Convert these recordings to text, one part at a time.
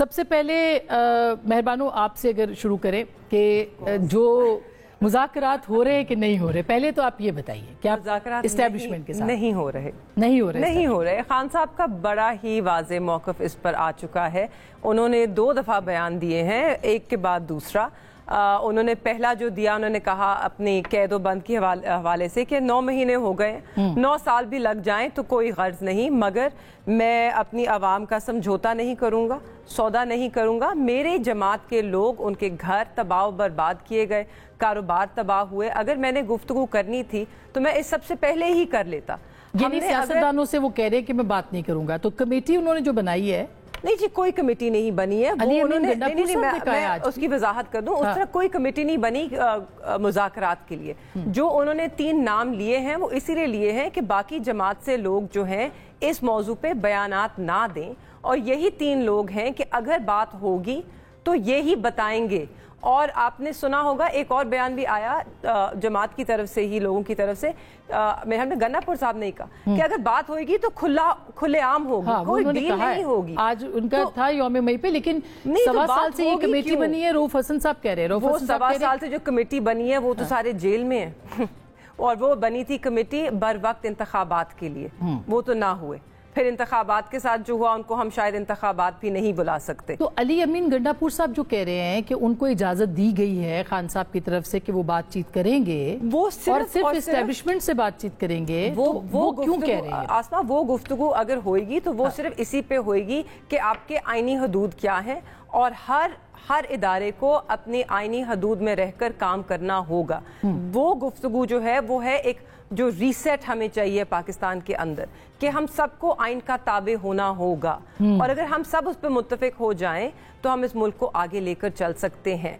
سب سے پہلے مہربانو آپ سے اگر شروع کریں کہ جو مذاکرات ہو رہے ہیں کہ نہیں ہو رہے، پہلے تو آپ یہ بتائیے کیا مذاکرات اسٹیبلشمنٹ کے ساتھ نہیں ہو رہے خان صاحب کا بڑا ہی واضح موقف اس پر آ چکا ہے. انہوں نے 2 دفعہ بیان دیے ہیں، ایک کے بعد دوسرا. انہوں نے پہلا جو دیا، انہوں نے کہا اپنی قید و بند کے حوالے سے کہ 9 مہینے ہو گئے، 9 سال بھی لگ جائیں تو کوئی غرض نہیں، مگر میں اپنی عوام کا سمجھوتا نہیں کروں گا، سودا نہیں کروں گا. میرے جماعت کے لوگ، ان کے گھر تباہ و برباد کیے گئے، کاروبار تباہ ہوئے. اگر میں نے گفتگو کرنی تھی تو میں اس سب سے پہلے ہی کر لیتا. یعنی سیاستدانوں سے وہ کہہ رہے کہ میں بات نہیں کروں گا، تو کمیٹی انہوں نے جو بنائی ہے، نہیں جی کوئی کمیٹی نہیں بنی ہے. میں اس کی وضاحت کر دوں، اس طرح کوئی کمیٹی نہیں بنی مذاکرات کے لیے. جو انہوں نے 3 نام لیے ہیں وہ اسی لیے لیے ہیں کہ باقی جماعت سے لوگ جو ہیں اس موضوع پہ بیانات نہ دیں، اور یہی 3 لوگ ہیں کہ اگر بات ہوگی تو یہی بتائیں گے. اور آپ نے سنا ہوگا ایک اور بیان بھی آیا جماعت کی طرف سے ہی، لوگوں کی طرف سے، ہم نے گنا پور صاحب نے کہا کہ اگر بات ہوئے گی تو کھلے عام ہوگی، کوئی ڈیل نہیں ہوگی. آج ان کا تھا یوم مئی پہ، لیکن 1.25 سال سے یہ کمیٹی بنی ہے. رؤف حسن صاحب کہہ رہے ہیں، وہ 1.25 سال سے جو کمیٹی بنی ہے وہ تو سارے جیل میں ہیں، اور وہ بنی تھی کمیٹی بر وقت انتخابات کے لیے، وہ تو نہ ہوئے. پھر انتخابات کے ساتھ جو ہوا ان کو ہم شاید انتخابات بھی نہیں بلا سکتے. تو علی امین گنڈا پور صاحب جو کہہ رہے ہیں کہ ان کو اجازت دی گئی ہے خان صاحب کی طرف سے کہ وہ بات چیت کریں گے، وہ صرف اسٹیبلشمنٹ سے بات چیت کریں گے، وہ کیوں کہہ رہے ہیں؟ آسما وہ گفتگو اگر ہوئے گی تو وہ صرف اسی پہ ہوئے گی کہ آپ کے آئینی حدود کیا ہیں، اور ہر ادارے کو اپنی آئینی حدود میں رہ کر کام کرنا ہوگا. وہ گفتگو جو ہے وہ ہے ایک جو ریسیٹ ہمیں چاہیے پاکستان کے اندر، کہ ہم سب کو آئین کا تابع ہونا ہوگا، اور اگر ہم سب اس پہ متفق ہو جائیں تو ہم اس ملک کو آگے لے کر چل سکتے ہیں.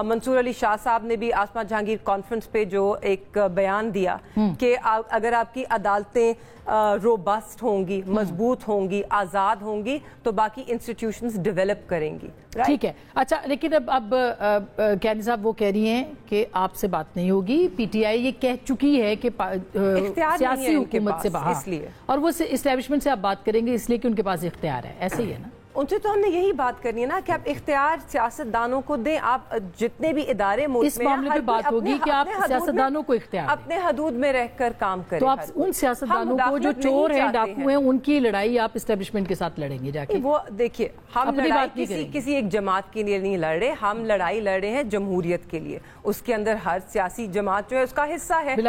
منصور علی شاہ صاحب نے بھی آسما جہانگیر کانفرنس پہ جو ایک بیان دیا کہ اگر آپ کی عدالتیں روبسٹ ہوں گی، مضبوط ہوں گی، آزاد ہوں گی، تو باقی انسٹیٹیوشنز ڈیولپ کریں گی. ٹھیک ہے. اچھا، لیکن اب کیانی صاحب وہ کہہ رہی ہیں کہ آپ سے بات نہیں ہوگی. پی ٹی آئی یہ کہہ چکی ہے کہ سیاسی حکومت سے باہر، اور وہ اسٹیبلشمنٹ سے آپ بات کریں گے اس لیے کہ ان کے پاس اختیار ہے. ایسے ہی ہے نا؟ ان سے تو ہم نے یہی بات کرنی ہے نا کہ آپ اختیار سیاستدانوں کو دیں. آپ جتنے بھی ادارے ملک میں اس معاملے پہ بات ہوگی کہ آپ سیاستدانوں کو اختیار دیں، اپنے حدود میں رہ کر کام کریں. تو آپ ان سیاستدانوں کو جو چور ہیں، ڈاکو ہیں، ان کی لڑائی آپ اسٹیبلشمنٹ کے ساتھ لڑیں گے جا کے؟ وہ دیکھیے، ہم لڑائی کسی ایک جماعت کے لیے نہیں لڑ رہے، ہم لڑائی لڑ رہے ہیں جمہوریت کے لیے. اس کے اندر ہر سیاسی جماعت جو ہے اس کا حصہ ہے.